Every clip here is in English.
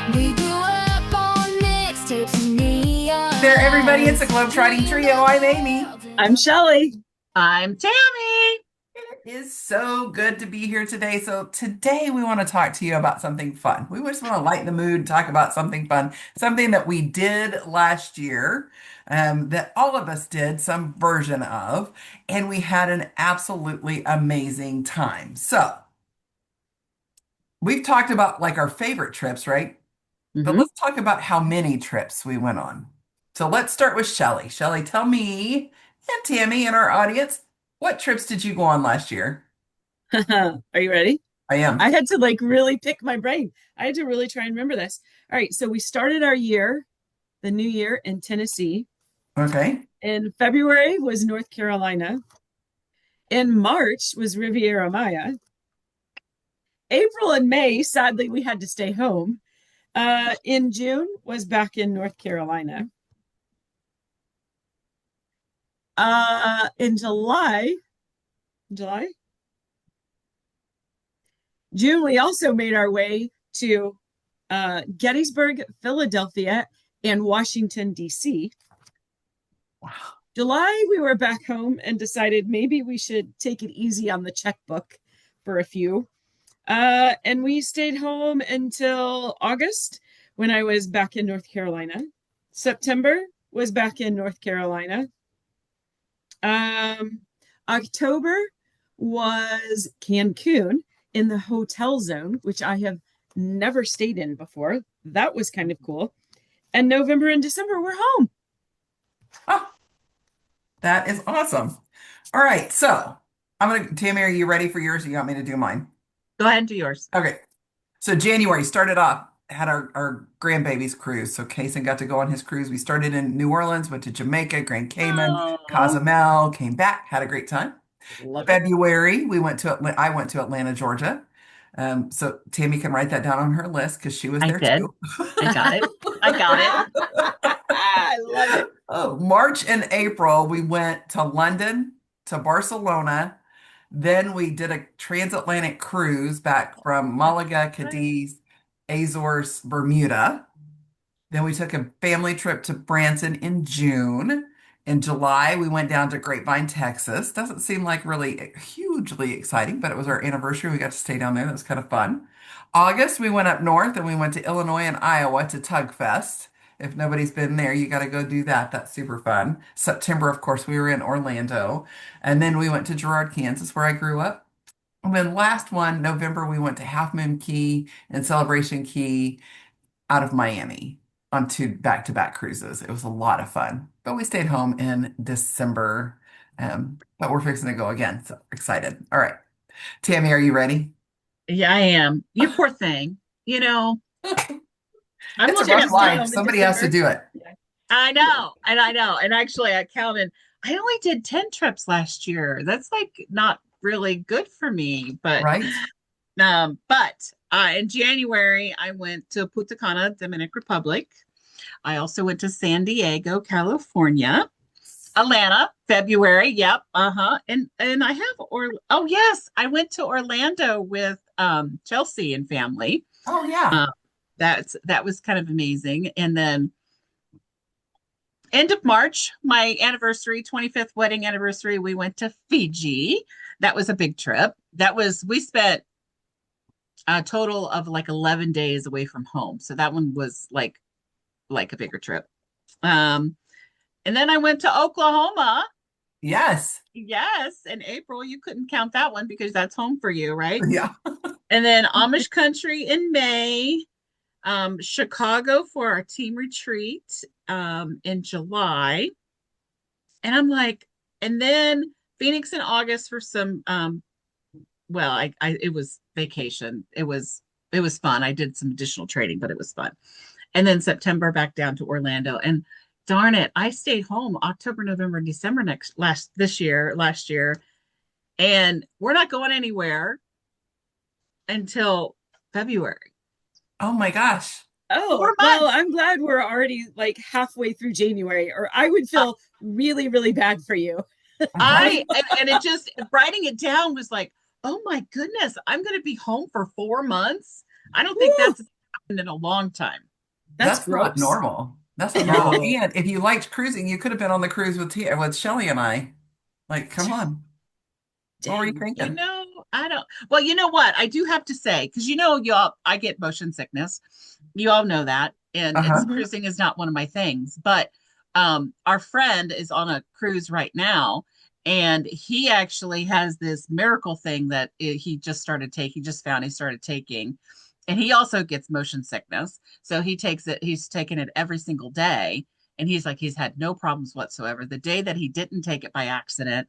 We grew up on mixtapes and neon. There, everybody, it's a GlobeTrotting Trio. I'm Amy. I'm Shelley. I'm Tammy. It is so good to be here today. So, today we want to talk to you about something fun. We just want to lighten the mood, talk about something fun, something that we did last year, that all of us did some version of, and we had an absolutely amazing time. So, we've talked about like our favorite trips, right? But Hmm. let's talk about how many trips we went on. So let's start with Shelly. Shelly, tell me and Tammy and our audience, what trips did you go on last year? Are you ready? I am. I had to like really pick my brain. I had to really try and remember this. All right, so we started our year, the new year in Tennessee. Okay. In February was North Carolina. In March was Riviera Maya. April and May, sadly, we had to stay home. In June was back in North Carolina. In July, June, we also made our way to Gettysburg, Philadelphia, and Washington, D.C. Wow. July, we were back home and decided maybe we should take it easy on the checkbook for a few. And we stayed home until August when I was back in North Carolina. September was back in North Carolina. October was Cancun in the hotel zone, which I have never stayed in before. That was kind of cool. And November and December, we're home. Oh, that is awesome. All right. So Tammy, are you ready for yours? Or you want me to do mine? Go ahead and do yours. Okay. So January started off, had our grandbaby's cruise. So Kason got to go on his cruise. We started in New Orleans, went to Jamaica, Grand Cayman, Oh, Cozumel, came back, had a great time. Love it. February, I went to Atlanta, Georgia. So Tammy can write that down on her list because she was I there did. too. I got it. I got it. I love it. Oh, March and April, we went to London, to Barcelona. Then we did a transatlantic cruise back from Malaga, Cadiz, Azores, Bermuda. Then we took a family trip to Branson in June. In July, we went down to Grapevine, Texas. Doesn't seem like really hugely exciting, but it was our anniversary. We got to stay down there. That was kind of fun. August, we went up north and we went to Illinois and Iowa to Tug Fest. If nobody's been there, you got to go do that. That's super fun. September, of course, we were in Orlando. And then we went to Girard, Kansas, where I grew up. And then last one, November, we went to Half Moon Key and Celebration Key out of Miami on two back-to-back cruises. It was a lot of fun, but we stayed home in December. But we're fixing to go again, so excited. All right, Tammy, are you ready? Yeah, I am. You poor thing. You know, I'm It's a looking rough at my life. Home in Somebody has to December. do it, I know, and I know. And actually I counted. I only did 10 trips last year. That's like not really good for me, right? but in January I went to Punta Cana, Dominican Republic. I also went to San Diego, California. Atlanta, February. Yep. Uh-huh. And I have oh yes, I went to Orlando with Chelsea and family. Oh yeah, Uh, that was kind of amazing. And then end of March, my anniversary, 25th wedding anniversary, we went to Fiji. That was a big trip. We spent a total of like 11 days away from home. So that one was like a bigger trip. Um, and then I went to Oklahoma. yes, Yes, in April. You couldn't count that one because that's home for you, right? yeah. And then Amish country in May, Chicago for our team retreat in July. And I'm like, and then Phoenix in August for some well, I it was vacation. It was fun. I did some additional trading, but it was fun. And then September back down to Orlando. And darn it, I stayed home October, November, and December last year. And we're not going anywhere until February. Oh my gosh. Oh, Four well, months. I'm glad we're already like halfway through January, or I would Uh, feel really, really bad for you. Right? and it just writing it down was like, oh my goodness, I'm going to be home for 4 months. I don't think Woo! that's happened in a long time. That's not gross. normal. That's not normal. No. And if you liked cruising, you could have been on the cruise with Shelly and I. Like, come on. What were you Dang. You thinking? know, I don't. Well, you know what? I do have to say, because y'all, I get motion sickness. You all know that, and it's Uh-huh. Mhm. cruising is not one of my things. But our friend is on a cruise right now, and he actually has this miracle thing that he just started taking. He just found he started taking, and he also gets motion sickness. So he takes it. He's taken it every single day, and he's like he's had no problems whatsoever. The day that he didn't take it by accident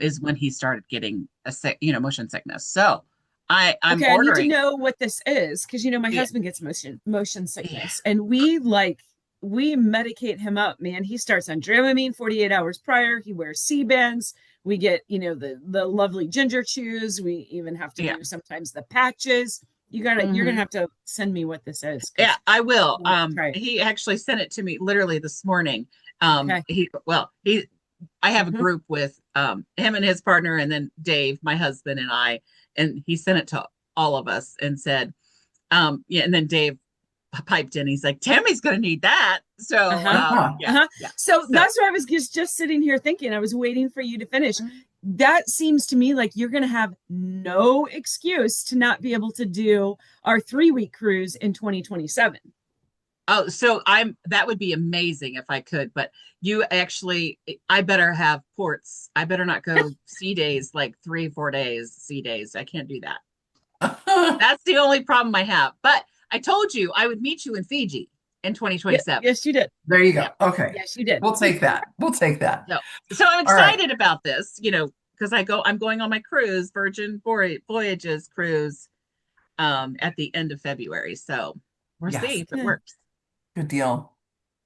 is when he started getting a sick, motion sickness. So I'm Okay, I need to ordering. know what this is because my Yeah, husband gets motion yeah, sickness, and we medicate him up, man. He starts on Dramamine 48 hours prior. He wears C-bands. We get, the lovely ginger chews. We even have to yeah. do sometimes the patches. You're gonna Hmm. have to send me what this is Yeah, because I will. I want to try it. He actually sent it to me literally this morning. Okay. I have a Hmm. group with him and his partner, and then Dave, my husband, and I, and he sent it to all of us and said, yeah, and then Dave piped in. He's like, Tammy's gonna need that. So Uh-huh. yeah, Uh-huh. yeah. So So that's what I was just sitting here thinking. I was waiting for you to finish. That seems to me like you're going to have no excuse to not be able to do our 3-week cruise in 2027. oh, so that would be amazing if I could, but you actually I better have ports. I better not go sea days like 3, 4 days, sea days. I can't do that. That's the only problem I have. But I told you I would meet you in Fiji in Yeah, 2027. yes, you did. There you go. Yeah. Okay. Yes, you did. We'll take that. We'll take that. So I'm All right. excited about this, because I'm going on my cruise, Virgin Voyages cruise, at the end of February. So we'll see Yes. if it Yeah. works. Good deal.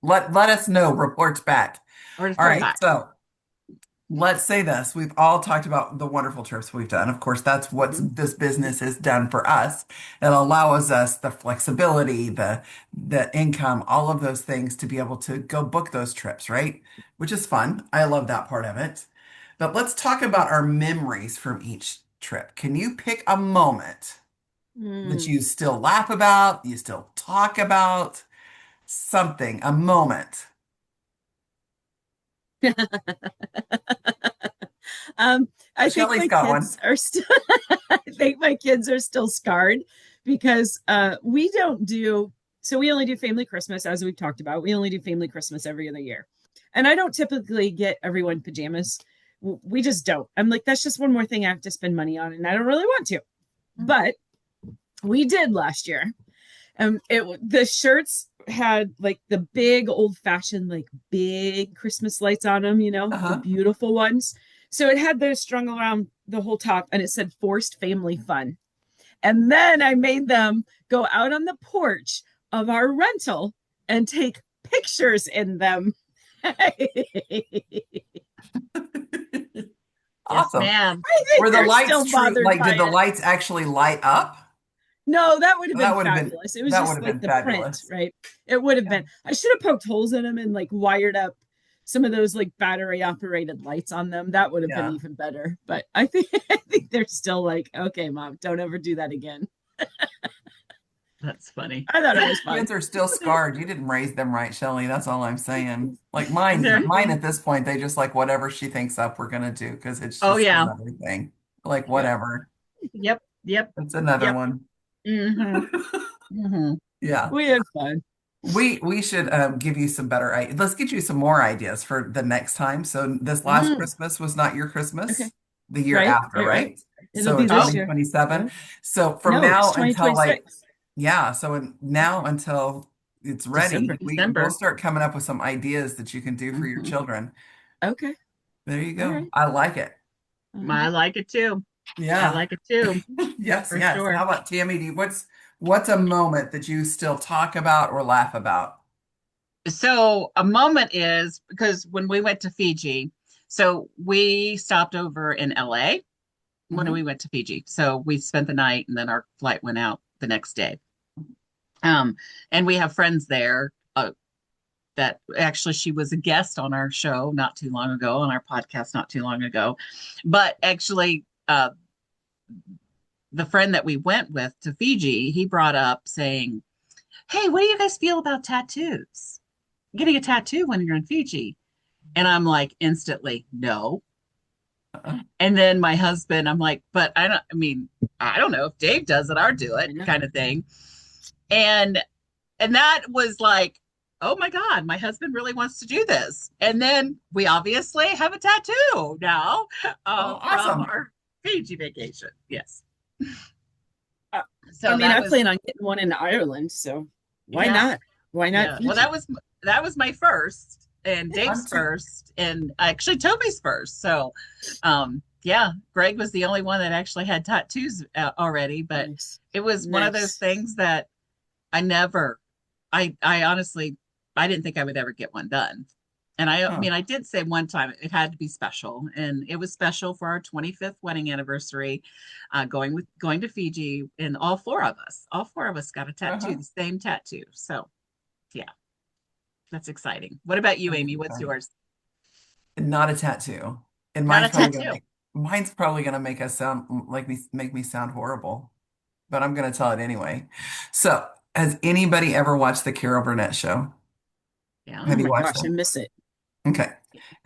Let us know. Reports back. Or just All port right. back. So let's say this. We've all talked about the wonderful trips we've done. Of course, that's what Mhm. this business has done for us. It allows us the flexibility, the income, all of those things to be able to go book those trips, right? Which is fun. I love that part of it. But let's talk about our memories from each trip. Can you pick a moment that Mm. you still laugh about, you still talk about, something, a moment? um, I think Shelly's my got one. kids are still I think my kids are still scarred because we don't do so we only do family Christmas, as we've talked about. We only do family Christmas every other year. And I don't typically get everyone pajamas. We just don't. I'm like, that's just one more thing I have to spend money on, and I don't really want to. But we did last year. The shirts had like the big old fashioned, like big Christmas lights on them, the Uh-huh. beautiful ones. So it had those strung around the whole top and it said forced family fun. And then I made them go out on the porch of our rental and take pictures in them. I Yes, Awesome. ma'am. think Were the they're lights still true? bothered Like, by did the it. lights actually light up? No, that would have been That would have been fabulous. It was that would just have like been the print, fabulous. right? It would have Yeah. been. I should have poked holes in them and like wired up some of those like battery operated lights on them. That would have been Yeah. even better. But I think I think they're still like, okay, mom, don't ever do that again. That's funny. I thought it Your was fun. kids are still scarred. You didn't raise them right, Shelley. That's all I'm saying. Like mine Exactly. at this point, they just like whatever she thinks up, we're gonna do because it's Oh just yeah. another thing. Like Yep. whatever. Yep. Yep. It's another Yep. one. Mm-hmm. Mm-hmm. Yeah. We had fun. We should give you some better ideas. Let's get you some more ideas for the next time. So this last Mm, Christmas was not your okay. Christmas, the year Right. after, Right. Right. right? It'll So be in Oh, this year. 2027. Yeah. So from No, it's now until like 2026. yeah, so now until it's December. ready, we'll December. start coming up with some ideas that you can do for your Hmm. children. Okay. There you All go. right. I like it. Uh-huh. I like it too. I Yeah. like it too, Yes, for yes. sure. How about Tammy? What's a moment that you still talk about or laugh about? So a moment is because when we went to Fiji, so we stopped over in LA when we Mhm. went to Fiji. So we spent the night and then our flight went out the next day. And we have friends there, that actually she was a guest on our show not too long ago, on our podcast not too long ago. But actually, the friend that we went with to Fiji, he brought up saying, hey, what do you guys feel about tattoos? Getting a tattoo when you're in Fiji? And I'm like, instantly, no. Uh, And then my husband, I'm like, but I mean, I don't know if Dave does it, I'll do I it, know. kind of thing. And that was like, oh my God, my husband really wants to do this. And then we obviously have a tattoo now oh, from awesome. our Fiji vacation. Yes. I So mean, that I was, plan on getting one in Ireland, so why yeah, not? Why not yeah. Well, Fiji? that was my first and Yeah, I'm Dave's too. first and actually Toby's first. So, yeah, Greg was the only one that actually had tattoos already, but Nice. it was one of those Nice. things that I never, I honestly, I didn't think I would ever get one done. And I Huh. mean, I did say one time it had to be special, and it was special for our 25th wedding anniversary, going to Fiji, and all four of us got a tattoo, Uh-huh. the same tattoo. So yeah, that's exciting. What about you, That's Amy? What's exciting. yours? Not a tattoo. And Not a tattoo. mine's probably gonna make us sound like me make me sound horrible, but I'm gonna tell it anyway. So, has anybody ever watched the Carol Burnett show? Yeah. Oh Have you my watched gosh, I it? miss it. Okay.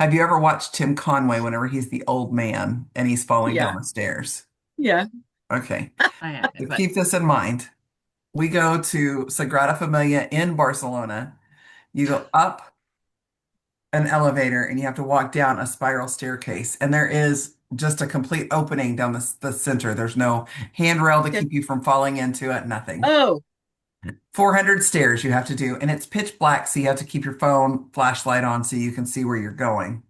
Have you ever watched Tim Conway whenever he's the old man and he's falling down Yeah. the stairs? Yeah. Okay. I haven't, So but keep this in mind. We go to Sagrada Familia in Barcelona. You go up an elevator and you have to walk down a spiral staircase. And there is just a complete opening down the center. There's no handrail to Okay. keep you from falling into it, nothing. Oh, 400 stairs you have to do, and it's pitch black, so you have to keep your phone flashlight on so you can see where you're going.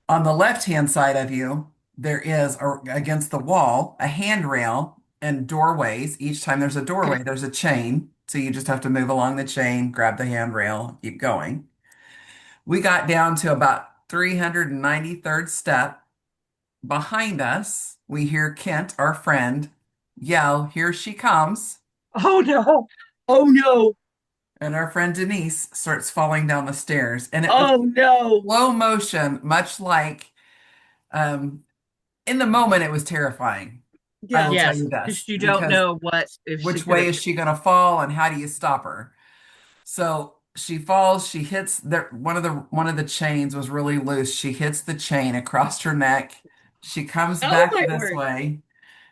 On the left-hand side of you, there is, against the wall, a handrail and doorways. Each time there's a okay. doorway, there's a chain. So you just have to move along the chain, grab the handrail, keep going. We got down to about 393rd step. Behind us, we hear Kent, our friend, yell, "Here she comes." oh no. Oh no. And our friend Denise starts falling down the stairs. And it was Oh no. slow motion, much like in the moment, it was terrifying. I Yeah. will tell Yes, you this, because you don't because know what if she which could way have. is she going to fall and how do you stop her? So she falls, she hits one of the chains was really loose. She hits the chain across her neck. She comes Oh back my this word. way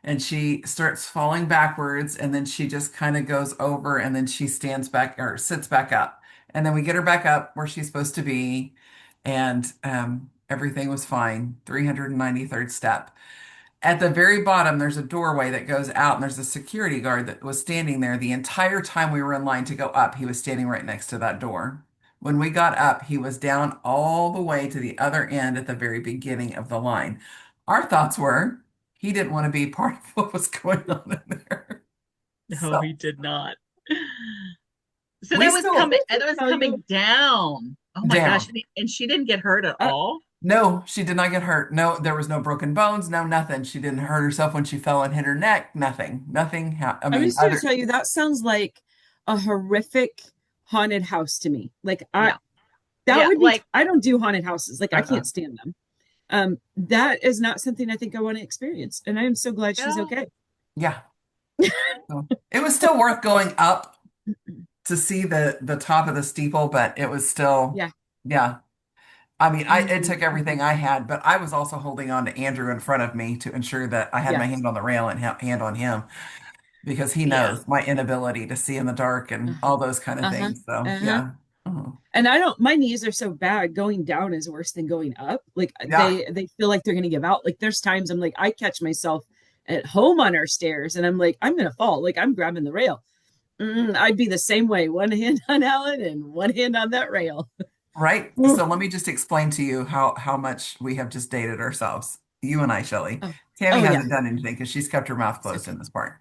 and she starts falling backwards and then she just kind of goes over and then she stands back or sits back up. And then we get her back up where she's supposed to be and everything was fine. 393rd step. At the very bottom, there's a doorway that goes out, and there's a security guard that was standing there the entire time we were in line to go up. He was standing right next to that door. When we got up, he was down all the way to the other end at the very beginning of the line. Our thoughts were he didn't want to be part of what was going on in there. No, So he did not. So we Did that I was tell you? coming down. Oh my gosh. down. And she didn't get hurt at Uh, all. No, she did not get hurt. No, there was no broken bones, no nothing. She didn't hurt herself when she fell and hit her neck. Nothing. Nothing. I I'm mean, just gonna other, tell you that sounds like a horrific haunted house to me. Like Yeah. that Yeah. would be Like, I don't do haunted houses. Like I uh-uh. can't stand them. That is not something I think I want to experience. And I am so glad she's oh, okay. Yeah. So it was still worth going up to see the top of the steeple, but it was still, Yeah. yeah. I mean, it Mhm, took everything mhm. I had, but I was also holding on to Andrew in front of me to ensure that I had Yeah. my hand on the rail and hand on him because he yeah. knows my inability to see in the dark and Uh-huh. all those kind of Uh-huh. things. So Uh-huh. yeah. Mhm. And I don't, my knees are so bad, going down is worse than going up. Like Yeah. they feel like they're gonna give out. Like there's times I'm like, I catch myself at home on our stairs and I'm like, I'm gonna fall. Like I'm grabbing the rail. I'd be the same way. One hand on Alan and one hand on that rail. Right. Oh, So let me just explain to you how much we have just dated ourselves. You and I, Shelley. Tammy oh yeah. hasn't done anything because she's kept her mouth It's closed okay. in this part.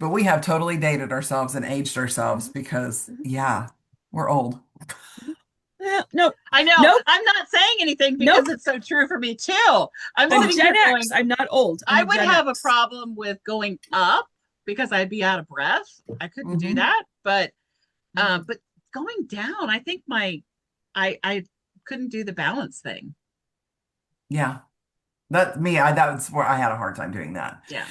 But we have totally dated ourselves and aged ourselves Mhm, because, mhm, yeah, we're old. mhm. Nope. I know. Nope. I'm not saying anything because Nope. it's so true for me too. I'm I'm Well, sitting Gen here X. going, I'm not old. I'm I a would Gen have a X. problem with going up because I'd be out of breath. I couldn't do hmm that. Mhm. But going down, I think I couldn't do the balance thing. yeah, that's where I had a hard time doing that. Yeah.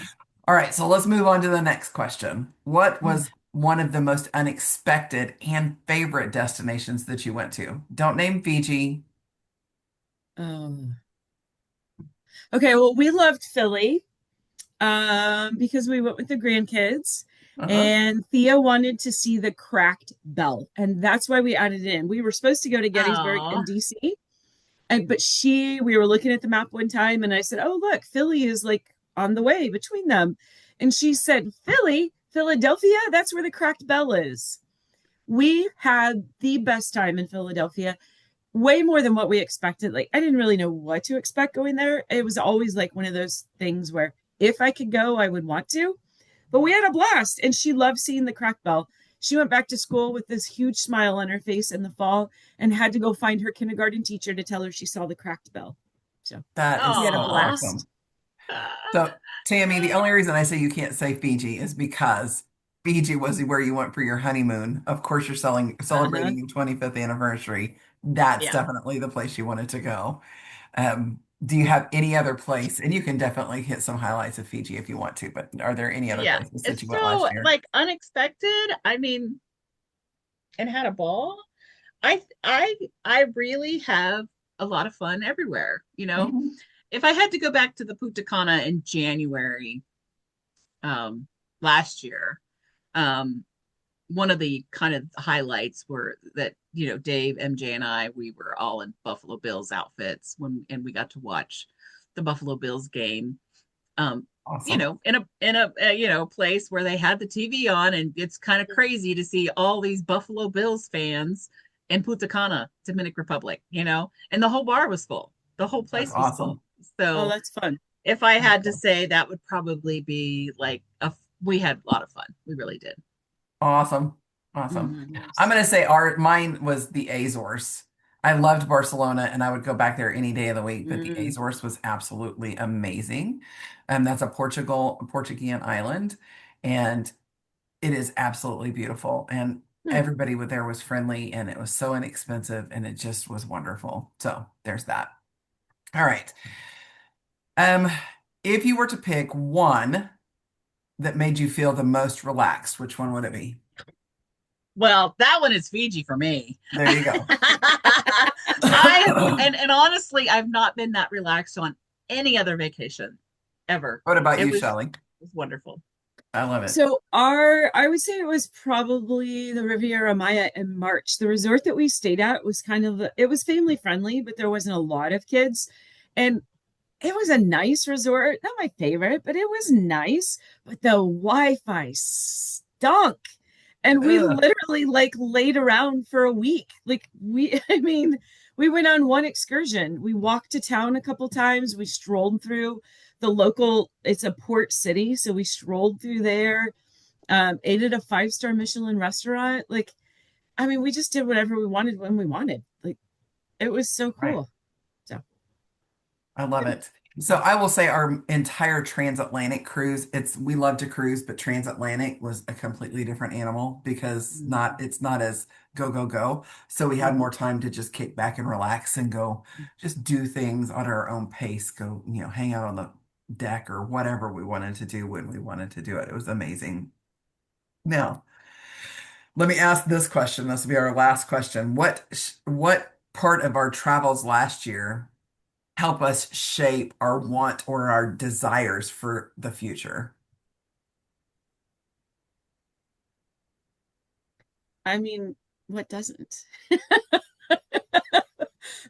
All right, so let's move on to the next question. What Mm. was one of the most unexpected and favorite destinations that you went to? Don't name Fiji. Oh. Okay, well, we loved Philly because we went with the grandkids, Uh-huh. and Thea wanted to see the cracked bell, and that's why we added it in. We were supposed to go to Gettysburg Oh, and DC, and but we were looking at the map one time, and I said, "Oh, look, Philly is like on the way between them," and she said, "Philly, Philadelphia, that's where the cracked bell is." We had the best time in Philadelphia, way more than what we expected. Like, I didn't really know what to expect going there. It was always like one of those things where if I could go, I would want to. But we had a blast, and she loved seeing the crack bell. She went back to school with this huge smile on her face in the fall and had to go find her kindergarten teacher to tell her she saw the cracked bell. So That is we had a so oh. blast. awesome. So, Tammy, the only reason I say you can't say Fiji is because Fiji was where you went for your honeymoon. Of course, you're Uh-huh. celebrating your 25th anniversary. That's Yeah. definitely the place you wanted to go. Do you have any other place? And you can definitely hit some highlights of Fiji if you want to, but are there any other Yeah. places that It's you went so last year? like unexpected. I mean, and had a ball. I really have a lot of fun everywhere, you know. Mhm. If I had to go back to the Punta Cana in January um last year, um one of the kind of highlights were that, you know, Dave, MJ, and I, we were all in Buffalo Bills outfits and we got to watch the Buffalo Bills game. Um, you Awesome. know, in a you know, place where they had the TV on, and it's kind of crazy to see all these Buffalo Bills fans in Punta Cana, Dominican Republic, you know, and the whole bar was full. The whole That's place was full. awesome. Oh, So that's fun. if I That's had to cool. say, that would probably be like we had a lot of fun. We really did. Awesome. Awesome. Mm, I'm nice. going to say mine was the Azores. I loved Barcelona and I would go back there any day of the week, but the Mm, Azores was absolutely amazing. That's a Portuguese island, and it is absolutely beautiful. And hmm. everybody there was friendly and it was so inexpensive and it just was wonderful. So there's that. All right. Um, if you were to pick one that made you feel the most relaxed, which one would it be? Well, that one is Fiji for me. There you go. I and honestly, I've not been that relaxed on any other vacation ever. What about It you, was Shelley? it was wonderful. I love it. So I would say it was probably the Riviera Maya in March. The resort that we stayed at was it was family friendly, but there wasn't a lot of kids. And it was a nice resort. Not my favorite, but it was nice. But the Wi-Fi stunk. And we Ugh, literally like laid around for a week. I mean, we went on one excursion. We walked to town a couple times. We strolled through it's a port city. So we strolled through there, ate at a five-star Michelin restaurant. Like, I mean, we just did whatever we wanted when we wanted. Like, it was so right. cool. So, I love yeah. it. So I will say our entire transatlantic cruise, we love to cruise, but transatlantic was a completely different animal because Mhm. it's not as go, go, go. So we had Mhm. more time to just kick back and relax and go just do things on our own pace, go, hang out on the deck or whatever we wanted to do when we wanted to do it. It was amazing. Now, let me ask this question. This will be our last question. What part of our travels last year help us shape our want or our desires for the future? I mean, what doesn't?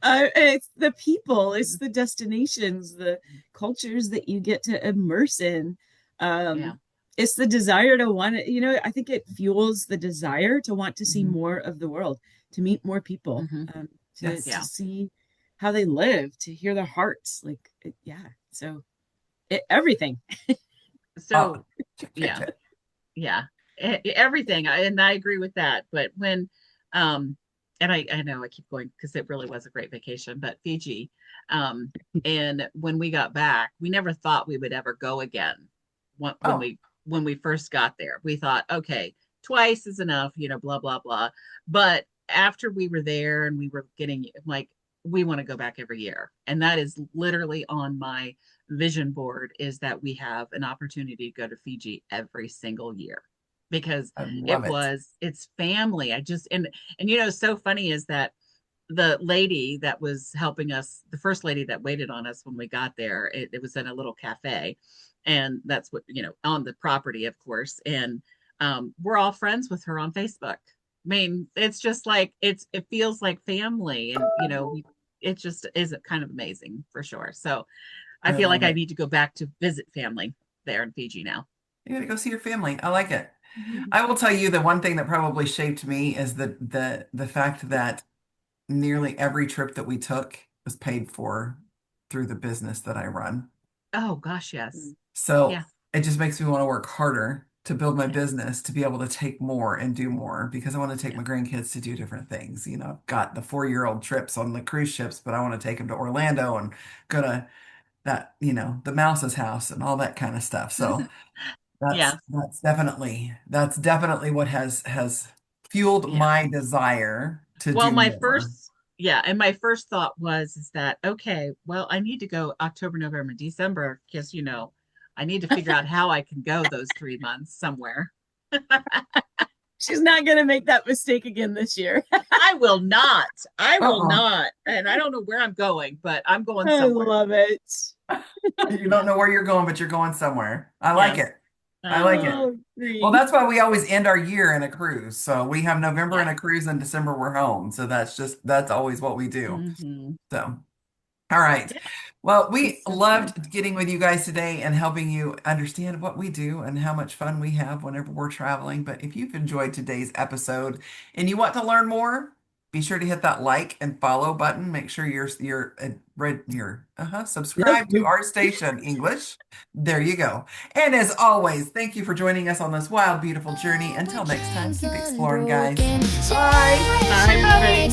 It's the people, it's the destinations, the cultures that you get to immerse in. Yeah. Um, it's the desire to want to, I think it fuels the desire to want to see Mhm. more of the world, to meet more people, Hmm. to Yeah. Yes. see how they live, to hear their hearts. Yeah. So everything. Oh, So check, check, yeah, check. yeah, everything. And I agree with that. But when, um, and I know I keep going because it really was a great vacation, but Fiji, um, and when we got back, we never thought we would ever go again. When Oh, we first got there, we thought, okay, twice is enough, you know, blah blah blah. But after we were there and we were getting like, we want to go back every year, and that is literally on my vision board, is that we have an opportunity to go to Fiji every single year. because I love it. it's family. And so funny is that the lady that was helping us, the first lady that waited on us when we got there, it was in a little cafe. And that's what, on the property, of course. And we're all friends with her on Facebook. I mean, it's just like it feels like family. And it just is kind of amazing for sure. So I I feel like love I it. need to go back to visit family there in Fiji now. You gotta go see your family. I like it. Mhm. I will tell you the one thing that probably shaped me is the fact that nearly every trip that we took was paid for through the business that I run. Oh gosh, yes. So Yeah. it just makes me want to work harder to build my Yeah. business to be able to take more and do more because I want to take Yeah. my grandkids to do different things. I've got the 4-year-old trips on the cruise ships, but I want to take them to Orlando and go to the mouse's house and all that kind of stuff. So that's Yeah. that's definitely what has fueled Yeah. my desire to Well, do more. and my first thought was is that okay, well, I need to go October, November, December because I need to figure out how I can go those 3 months somewhere. She's not going to make that mistake again this year. I will not. I will Uh-uh. not. And I don't know where I'm going, but I'm going I somewhere. love it. You don't know where you're going, but you're going somewhere. I like Yes. it. I like it. Oh, Well, agree. that's why we always end our year in a cruise. So we have November in Yeah. a cruise and December we're home. So that's always what we do. Hmm. So, all right. Yeah. Well, we It's so fun. loved getting with you guys today and helping you understand what we do and how much fun we have whenever we're traveling. But if you've enjoyed today's episode and you want to learn more, be sure to hit that like and follow button. Make sure you're Yep. subscribed to our station English. There you go. And as always, thank you for joining us on this wild, beautiful journey. Until next time, keep exploring, guys. Unbroken Bye. Bye, everybody.